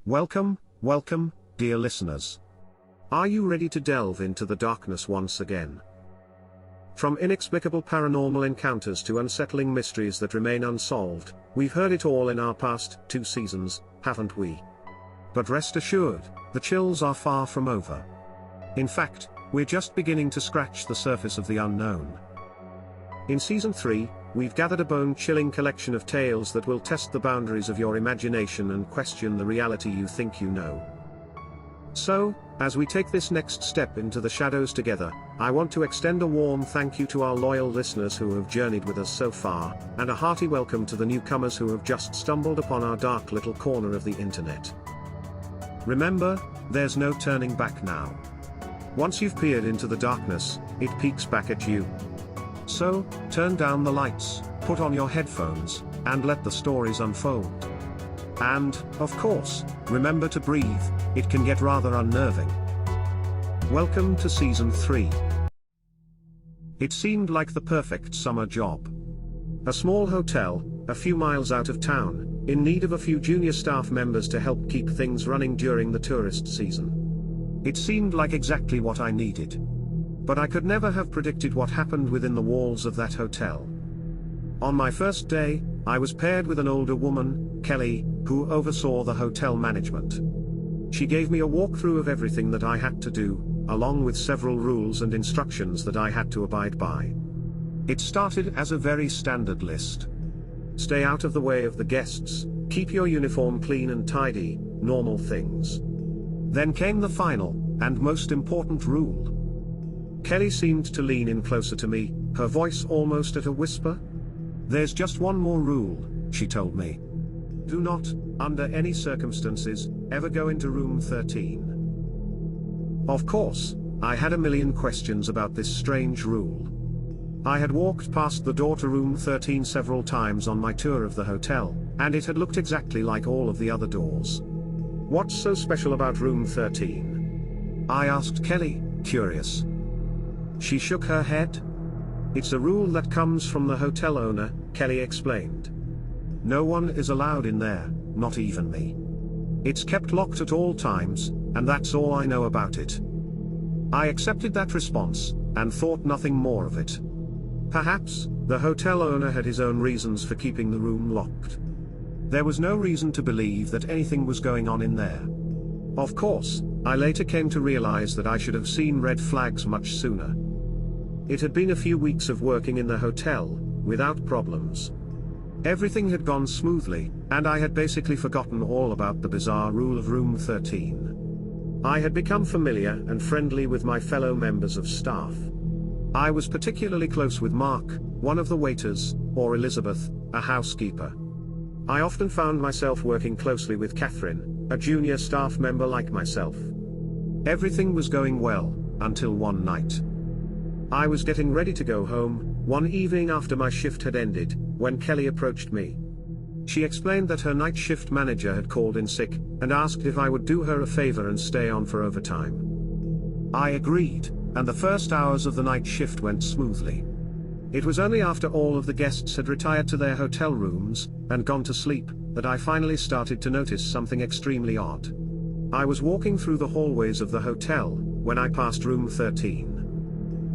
Welcome, dear listeners. Are you ready to delve into the darkness once again? From inexplicable paranormal encounters to unsettling mysteries that remain unsolved, we've heard it all in our past 2 seasons, haven't we? But rest assured, the chills are far from over. In fact, we're just beginning to scratch the surface of the unknown. In Season 3, we've gathered a bone-chilling collection of tales that will test the boundaries of your imagination and question the reality you think you know. So, as we take this next step into the shadows together, I want to extend a warm thank you to our loyal listeners who have journeyed with us so far, and a hearty welcome to the newcomers who have just stumbled upon our dark little corner of the internet. Remember, there's no turning back now. Once you've peered into the darkness, it peeks back at you. So, turn down the lights, put on your headphones, and let the stories unfold. And, of course, remember to breathe, it can get rather unnerving. Welcome to Season 3. It seemed like the perfect summer job. A small hotel, a few miles out of town, in need of a few junior staff members to help keep things running during the tourist season. It seemed like exactly what I needed. But I could never have predicted what happened within the walls of that hotel. On my first day, I was paired with an older woman, Kelly, who oversaw the hotel management. She gave me a walkthrough of everything that I had to do, along with several rules and instructions that I had to abide by. It started as a very standard list. Stay out of the way of the guests, keep your uniform clean and tidy, normal things. Then came the final, and most important rule. Kelly seemed to lean in closer to me, her voice almost at a whisper. "There's just one more rule," she told me. "Do not, under any circumstances, ever go into room 13. Of course, I had a million questions about this strange rule. I had walked past the door to room 13 several times on my tour of the hotel, and it had looked exactly like all of the other doors. What's so special about room 13? I asked Kelly, curious. She shook her head. "It's a rule that comes from the hotel owner," Kelly explained. "No one is allowed in there, not even me. It's kept locked at all times, and that's all I know about it." I accepted that response, and thought nothing more of it. Perhaps, the hotel owner had his own reasons for keeping the room locked. There was no reason to believe that anything was going on in there. Of course, I later came to realize that I should have seen red flags much sooner. It had been a few weeks of working in the hotel, without problems. Everything had gone smoothly, and I had basically forgotten all about the bizarre rule of room 13. I had become familiar and friendly with my fellow members of staff. I was particularly close with Mark, one of the waiters, or Elizabeth, a housekeeper. I often found myself working closely with Catherine, a junior staff member like myself. Everything was going well, until one night. I was getting ready to go home, one evening after my shift had ended, when Kelly approached me. She explained that her night shift manager had called in sick, and asked if I would do her a favor and stay on for overtime. I agreed, and the first hours of the night shift went smoothly. It was only after all of the guests had retired to their hotel rooms, and gone to sleep, that I finally started to notice something extremely odd. I was walking through the hallways of the hotel, when I passed room 13.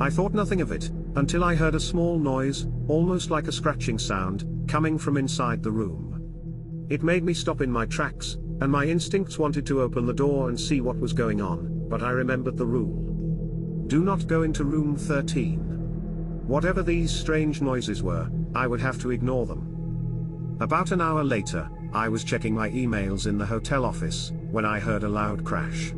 I thought nothing of it, until I heard a small noise, almost like a scratching sound, coming from inside the room. It made me stop in my tracks, and my instincts wanted to open the door and see what was going on, but I remembered the rule. Do not go into room 13. Whatever these strange noises were, I would have to ignore them. About an hour later, I was checking my emails in the hotel office, when I heard a loud crash.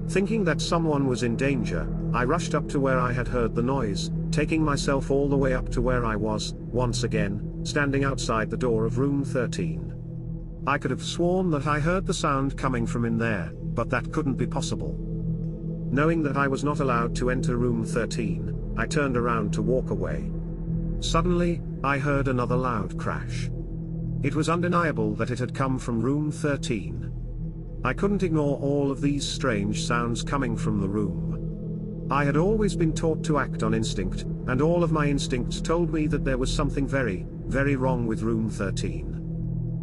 Thinking that someone was in danger, I rushed up to where I had heard the noise, taking myself all the way up to where I was, once again, standing outside the door of room 13. I could have sworn that I heard the sound coming from in there, but that couldn't be possible. Knowing that I was not allowed to enter room 13, I turned around to walk away. Suddenly, I heard another loud crash. It was undeniable that it had come from room 13. I couldn't ignore all of these strange sounds coming from the room. I had always been taught to act on instinct, and all of my instincts told me that there was something very, very wrong with room 13.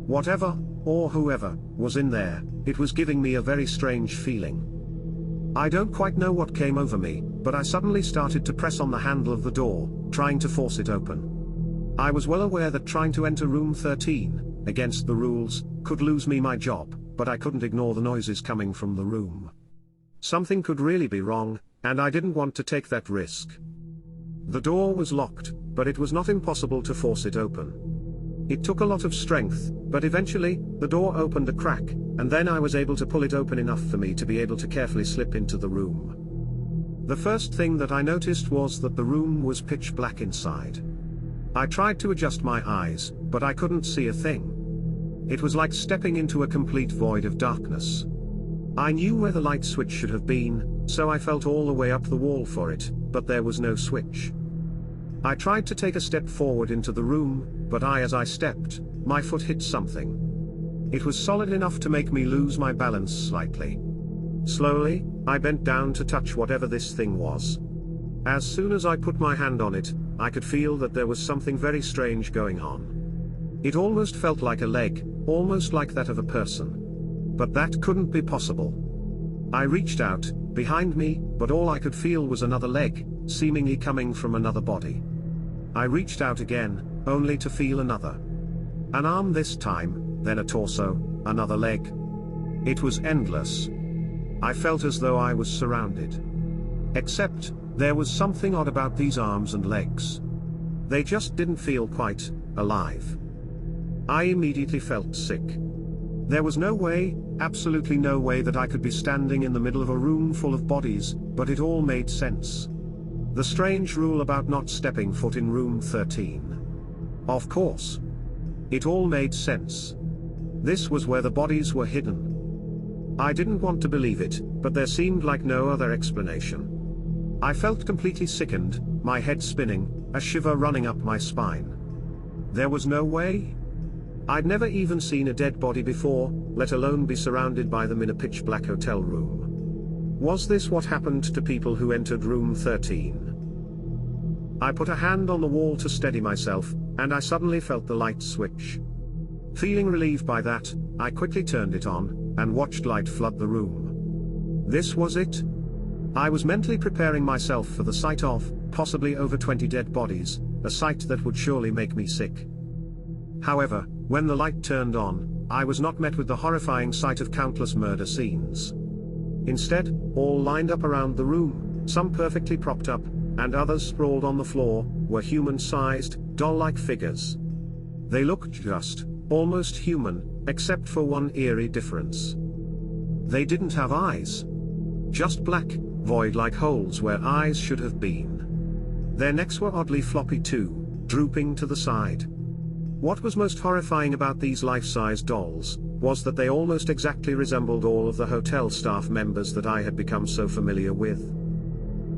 Whatever, or whoever was in there, it was giving me a very strange feeling. I don't quite know what came over me, but I suddenly started to press on the handle of the door, trying to force it open. I was well aware that trying to enter room 13, against the rules, could lose me my job, but I couldn't ignore the noises coming from the room. Something could really be wrong, and I didn't want to take that risk. The door was locked, but it was not impossible to force it open. It took a lot of strength, but eventually, the door opened a crack, and then I was able to pull it open enough for me to be able to carefully slip into the room. The first thing that I noticed was that the room was pitch black inside. I tried to adjust my eyes, but I couldn't see a thing. It was like stepping into a complete void of darkness. I knew where the light switch should have been, so I felt all the way up the wall for it, but there was no switch. I tried to take a step forward into the room, but as I stepped, my foot hit something. It was solid enough to make me lose my balance slightly. Slowly, I bent down to touch whatever this thing was. As soon as I put my hand on it, I could feel that there was something very strange going on. It almost felt like a leg, almost like that of a person. But that couldn't be possible. I reached out, behind me, but all I could feel was another leg, seemingly coming from another body. I reached out again, only to feel another. An arm this time, then a torso, another leg. It was endless. I felt as though I was surrounded. Except, there was something odd about these arms and legs. They just didn't feel quite alive. I immediately felt sick. There was no way, absolutely no way that I could be standing in the middle of a room full of bodies, but it all made sense. The strange rule about not stepping foot in room 13. Of course. It all made sense. This was where the bodies were hidden. I didn't want to believe it, but there seemed like no other explanation. I felt completely sickened, my head spinning, a shiver running up my spine. There was no way. I'd never even seen a dead body before, let alone be surrounded by them in a pitch-black hotel room. Was this what happened to people who entered room 13? I put a hand on the wall to steady myself, and I suddenly felt the light switch. Feeling relieved by that, I quickly turned it on, and watched light flood the room. This was it. I was mentally preparing myself for the sight of, possibly over 20 dead bodies, a sight that would surely make me sick. However, when the light turned on, I was not met with the horrifying sight of countless murder scenes. Instead, all lined up around the room, some perfectly propped up, and others sprawled on the floor, were human-sized, doll-like figures. They looked just, almost human, except for one eerie difference. They didn't have eyes. Just black, void-like holes where eyes should have been. Their necks were oddly floppy too, drooping to the side. What was most horrifying about these life-size dolls, was that they almost exactly resembled all of the hotel staff members that I had become so familiar with.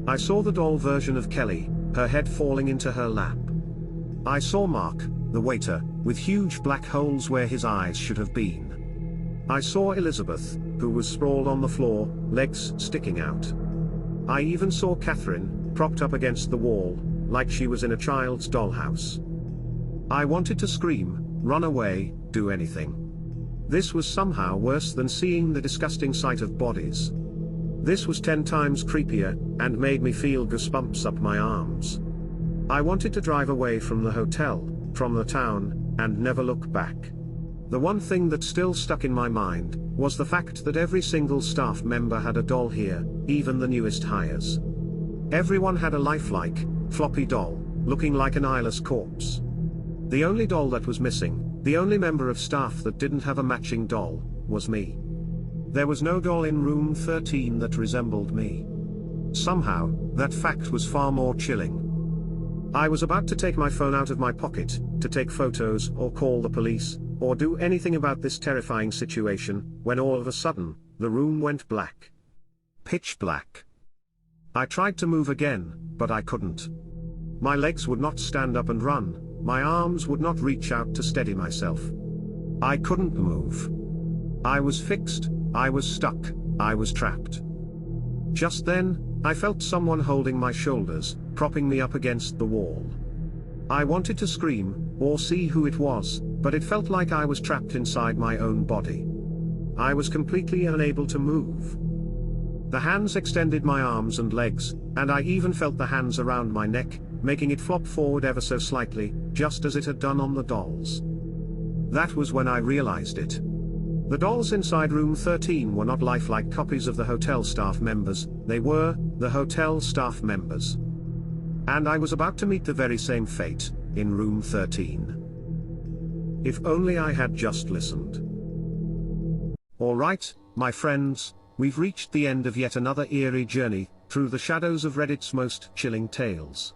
I saw the doll version of Kelly, her head falling into her lap. I saw Mark, the waiter, with huge black holes where his eyes should have been. I saw Elizabeth, who was sprawled on the floor, legs sticking out. I even saw Catherine, propped up against the wall, like she was in a child's dollhouse. I wanted to scream, run away, do anything. This was somehow worse than seeing the disgusting sight of bodies. This was 10 times creepier, and made me feel goosebumps up my arms. I wanted to drive away from the hotel, from the town, and never look back. The one thing that still stuck in my mind, was the fact that every single staff member had a doll here, even the newest hires. Everyone had a lifelike, floppy doll, looking like an eyeless corpse. The only doll that was missing, the only member of staff that didn't have a matching doll, was me. There was no doll in room 13 that resembled me. Somehow, that fact was far more chilling. I was about to take my phone out of my pocket, to take photos or call the police, or do anything about this terrifying situation, when all of a sudden, the room went black. Pitch black. I tried to move again, but I couldn't. My legs would not stand up and run, my arms would not reach out to steady myself. I couldn't move. I was fixed, I was stuck, I was trapped. Just then, I felt someone holding my shoulders, propping me up against the wall. I wanted to scream, or see who it was, but it felt like I was trapped inside my own body. I was completely unable to move. The hands extended my arms and legs, and I even felt the hands around my neck, making it flop forward ever so slightly, just as it had done on the dolls. That was when I realized it. The dolls inside room 13 were not lifelike copies of the hotel staff members, they were the hotel staff members. And I was about to meet the very same fate, in room 13. If only I had just listened. Alright, my friends, we've reached the end of yet another eerie journey, through the shadows of Reddit's most chilling tales.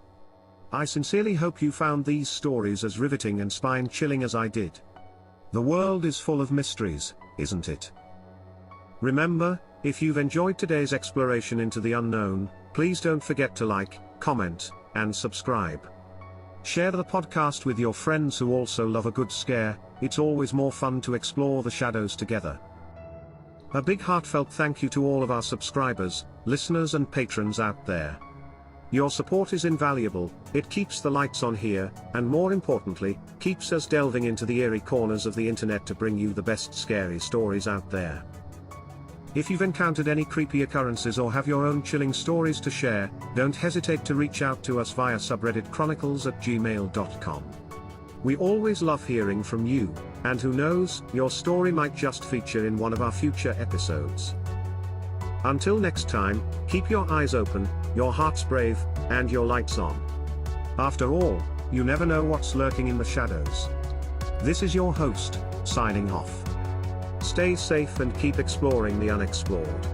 I sincerely hope you found these stories as riveting and spine-chilling as I did. The world is full of mysteries, isn't it? Remember, if you've enjoyed today's exploration into the unknown, please don't forget to like, comment, and subscribe. Share the podcast with your friends who also love a good scare. It's always more fun to explore the shadows together. A big heartfelt thank you to all of our subscribers, listeners and patrons out there. Your support is invaluable, it keeps the lights on here, and more importantly, keeps us delving into the eerie corners of the internet to bring you the best scary stories out there. If you've encountered any creepy occurrences or have your own chilling stories to share, don't hesitate to reach out to us via subreddit chronicles@gmail.com. We always love hearing from you, and who knows, your story might just feature in one of our future episodes. Until next time, keep your eyes open, your hearts brave, and your lights on. After all, you never know what's lurking in the shadows. This is your host, signing off. Stay safe and keep exploring the unexplored.